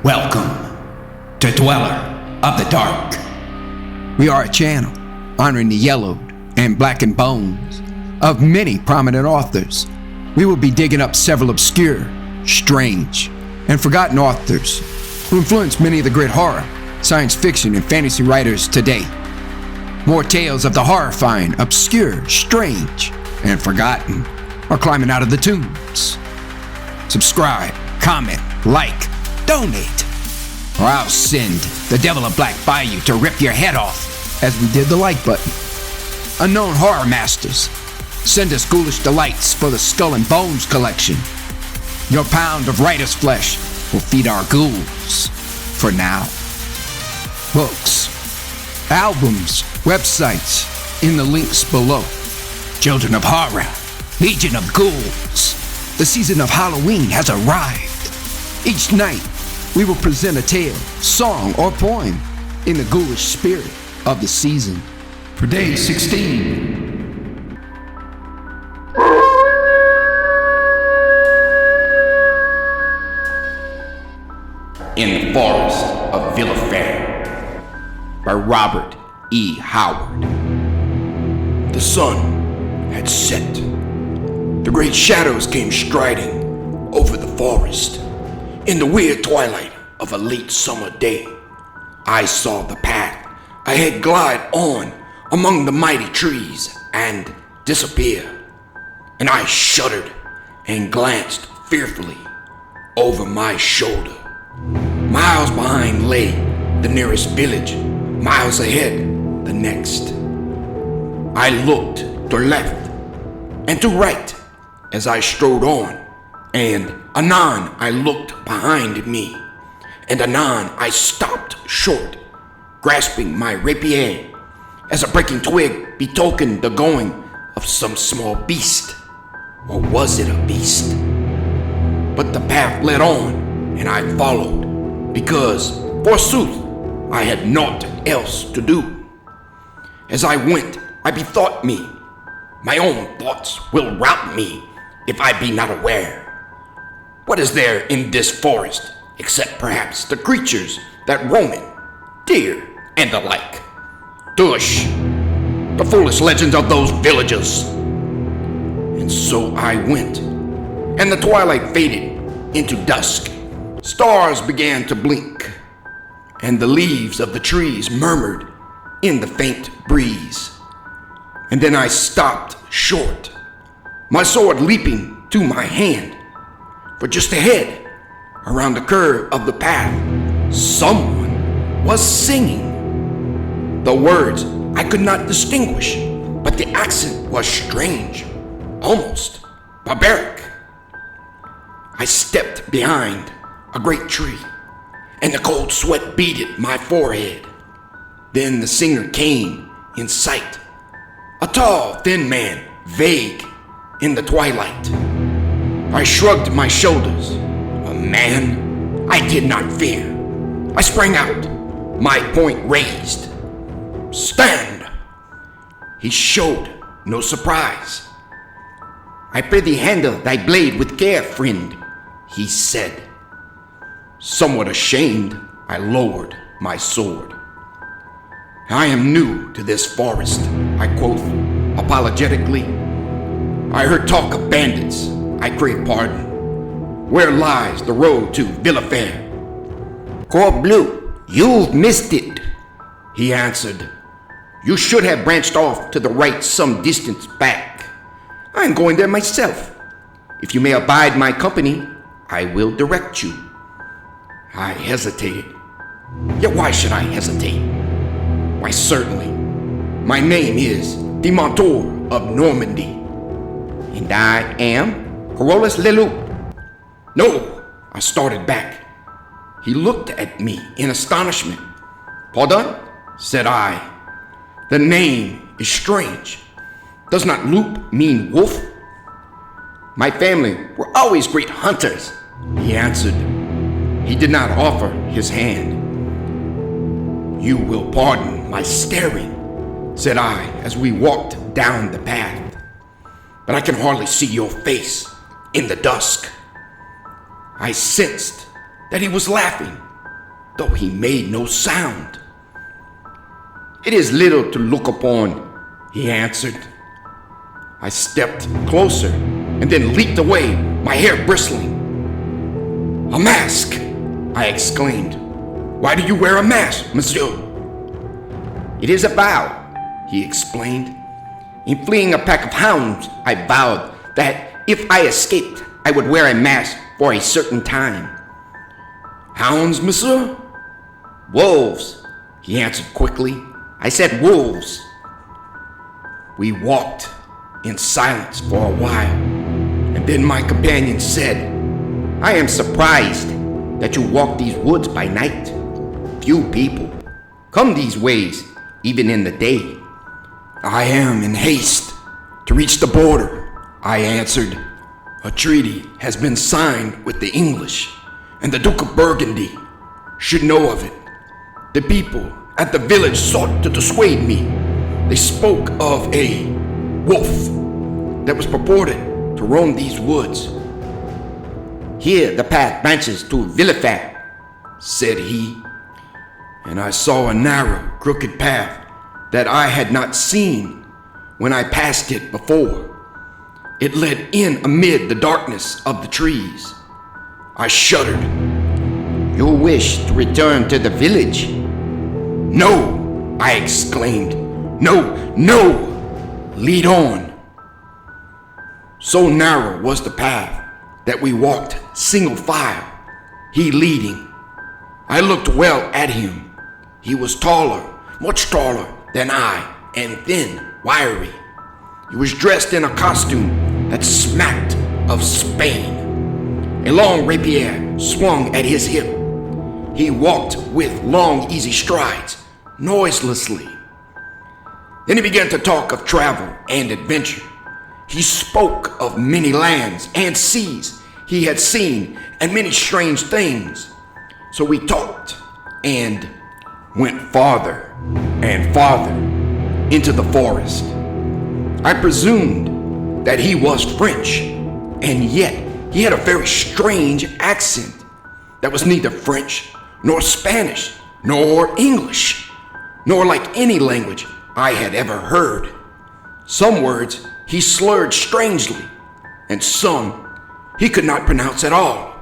Welcome to Dweller of the Dark. We are a channel honoring the yellowed and blackened bones of many prominent authors. We will be digging up several obscure, strange, and forgotten authors who influenced many of the great horror, science fiction, and fantasy writers today. More tales of the horrifying, obscure, strange, and forgotten are climbing out of the tombs. Subscribe, comment, like, donate, or I'll send the devil of black by you to rip your head off, as we did the like button. Unknown horror masters, send us ghoulish delights for the Skull and Bones collection. Your pound of writer's flesh will feed our ghouls for now. Books, albums, websites in the links below. Children of Horror, Legion of Ghouls. The season of Halloween has arrived. Each night, we will present a tale, song, or poem in the ghoulish spirit of the season. For day 16. In the Forest of Villefere by Robert E. Howard. The sun had set. The great shadows came striding over the forest. In the weird twilight of a late summer day, I saw the path ahead glide on among the mighty trees and disappear. And I shuddered and glanced fearfully over my shoulder. Miles behind lay the nearest village, miles ahead the next. I looked to left and to right as I strode on, and anon I looked behind me, and anon I stopped short, grasping my rapier as a breaking twig betokened the going of some small beast. Or was it a beast? But the path led on, and I followed, because, forsooth, I had naught else to do. As I went, I bethought me, my own thoughts will rout me if I be not aware. What is there in this forest, except perhaps the creatures that roam it, deer and the like? Tush, the foolish legends of those villagers. And so I went, and the twilight faded into dusk. Stars began to blink, and the leaves of the trees murmured in the faint breeze. And then I stopped short, my sword leaping to my hand. For just ahead, around the curve of the path, someone was singing. The words I could not distinguish, but the accent was strange, almost barbaric. I stepped behind a great tree, and the cold sweat beaded my forehead. Then the singer came in sight, a tall, thin man, vague in the twilight. I shrugged my shoulders. A man I did not fear. I sprang out, my point raised. Stand! He showed no surprise. I prithee handle thy blade with care, friend, he said. Somewhat ashamed, I lowered my sword. I am new to this forest, I quoth apologetically. I heard talk of bandits, I crave pardon. Where lies the road to Villefere? Corbleu, you've missed it, he answered. You should have branched off to the right some distance back. I am going there myself. If you may abide my company, I will direct you. I hesitated. Yet why should I hesitate? Why, certainly. My name is the Mentor of Normandy. And I am Carolus Leloup. No, I started back. He looked at me in astonishment. Pardon? Said I. The name is strange. Does not loup mean wolf? My family were always great hunters, he answered. He did not offer his hand. You will pardon my staring, said I as we walked down the path. But I can hardly see your face in the dusk. I sensed that he was laughing, though he made no sound. "It is little to look upon," he answered. I stepped closer and then leaped away, my hair bristling. "A mask!" I exclaimed. "Why do you wear a mask, monsieur?" "It is a vow," he explained. "In fleeing a pack of hounds, I vowed that if I escaped, I would wear a mask for a certain time." "Hounds, monsieur?" "Wolves," he answered quickly. "I said wolves." We walked in silence for a while, and then my companion said, "I am surprised that you walk these woods by night. Few people come these ways even in the day." "I am in haste to reach the border," I answered. "A treaty has been signed with the English, and the Duke of Burgundy should know of it. The people at the village sought to dissuade me. They spoke of a wolf that was purported to roam these woods." "Here the path branches to Villefere," said he, and I saw a narrow, crooked path that I had not seen when I passed it before. It led in amid the darkness of the trees. I shuddered. "You wish to return to the village?" "No," I exclaimed. "No, no! Lead on." So narrow was the path that we walked single file, he leading. I looked well at him. He was taller, much taller than I, and thin, wiry. He was dressed in a costume that smacked of Spain. A long rapier swung at his hip. He walked with long, easy strides, noiselessly. Then he began to talk of travel and adventure. He spoke of many lands and seas he had seen and many strange things. So we talked and went farther and farther into the forest. I presumed that he was French, and yet he had a very strange accent that was neither French nor Spanish nor English, nor like any language I had ever heard. Some words he slurred strangely, and some he could not pronounce at all.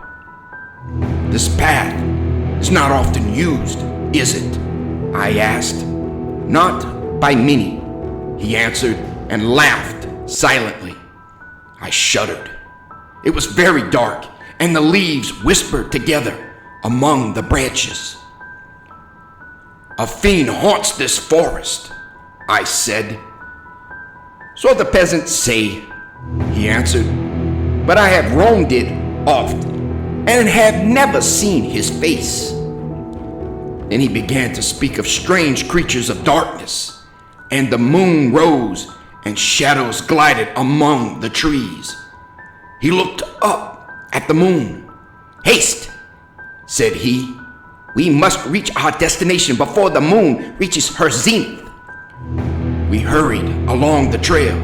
"This path is not often used, is it?" I asked. "Not by many," he answered and laughed silently. I shuddered. It was very dark, and the leaves whispered together among the branches. "A fiend haunts this forest," I said. "So the peasants say," he answered, "but I have roamed it often and have never seen his face." Then he began to speak of strange creatures of darkness, and the moon rose and shadows glided among the trees. He looked up at the moon. "Haste," said he. "We must reach our destination before the moon reaches her zenith." We hurried along the trail.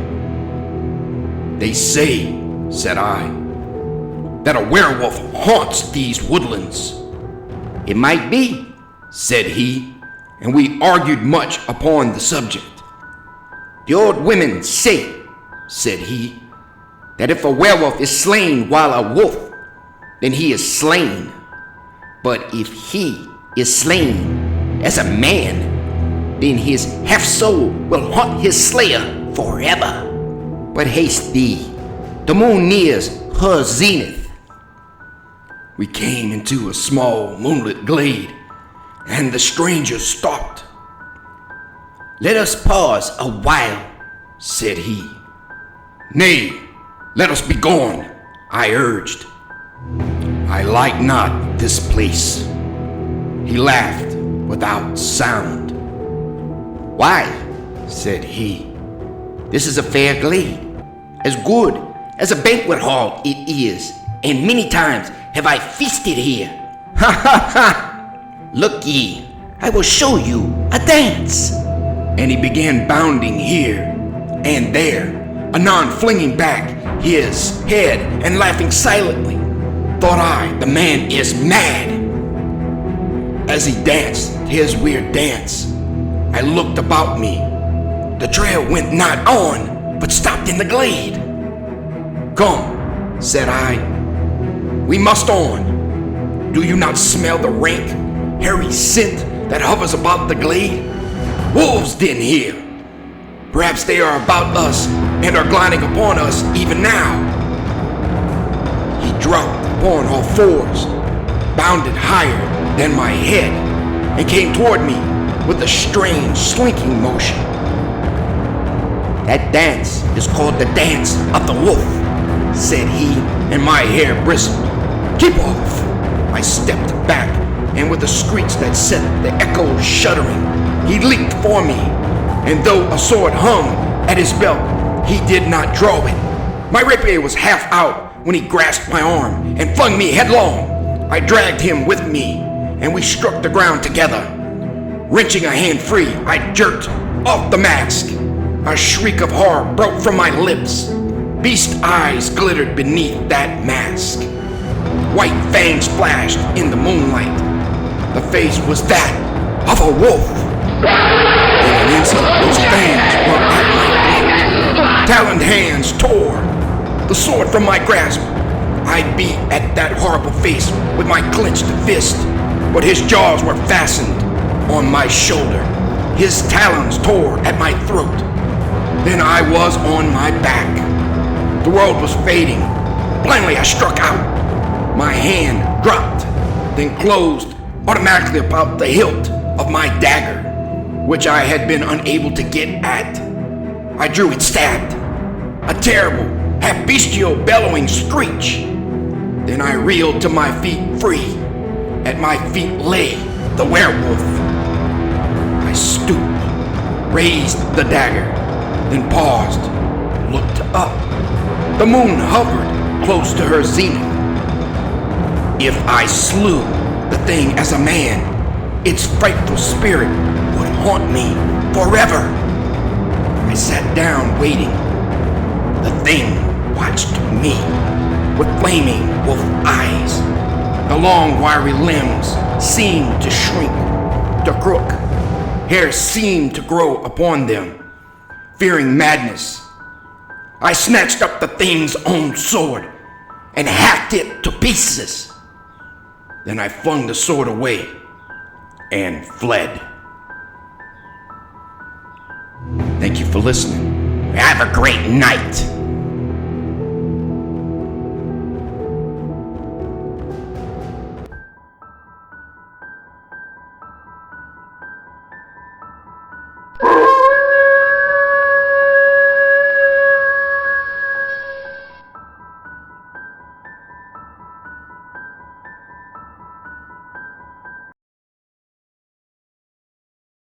"They say," said I, "that a werewolf haunts these woodlands." "It might be," said he, and we argued much upon the subject. "The old women say," said he, "that if a werewolf is slain while a wolf, then he is slain. But if he is slain as a man, then his half-soul will haunt his slayer forever. But haste thee, the moon nears her zenith." We came into a small moonlit glade, and the stranger stopped. "Let us pause a while," said he. "Nay, let us be gone," I urged. "I like not this place." He laughed without sound. "Why?" said he. "This is a fair glade, as good as a banquet hall it is, and many times have I feasted here. Ha ha ha! Look ye, I will show you a dance." And he began bounding here and there, anon flinging back his head and laughing silently. Thought I, the man is mad. as he danced his weird dance, I looked about me. The trail went not on, but stopped in the glade. "Come," said I, "we must on. Do you not smell the rank, hairy scent that hovers about the glade? Wolves den here. Perhaps they are about us and are gliding upon us even now." He dropped upon all fours, bounded higher than my head, and came toward me with a strange slinking motion. "That dance is called the dance of the wolf," said he, and my hair bristled. "Keep off!" I stepped back, and with a screech that set the echoes shuddering, he leaped for me, and though a sword hung at his belt, he did not draw it. My rapier was half out when he grasped my arm and flung me headlong. I dragged him with me, and we struck the ground together. Wrenching a hand free, I jerked off the mask. A shriek of horror broke from my lips. Beast eyes glittered beneath that mask. White fangs flashed in the moonlight. The face was that of a wolf. In an instant, those fangs were at my throat. Taloned hands tore the sword from my grasp. I beat at that horrible face with my clenched fist, but his jaws were fastened on my shoulder. His talons tore at my throat. Then I was on my back. The world was fading. Blindly I struck out. My hand dropped, then closed automatically about the hilt of my dagger, which I had been unable to get at. I drew it, stabbed. A terrible, half-bestial bellowing screech. Then I reeled to my feet free. At my feet lay the werewolf. I stooped, raised the dagger, then paused, looked up. The moon hovered close to her zenith. If I slew the thing as a man, its frightful spirit would haunt me forever. I sat down waiting. The thing watched me with flaming wolf eyes. The long wiry limbs seemed to shrink, to crook. Hair seemed to grow upon them. Fearing madness, I snatched up the thing's own sword and hacked it to pieces. Then I flung the sword away and fled. Thank you for listening. Have a great night.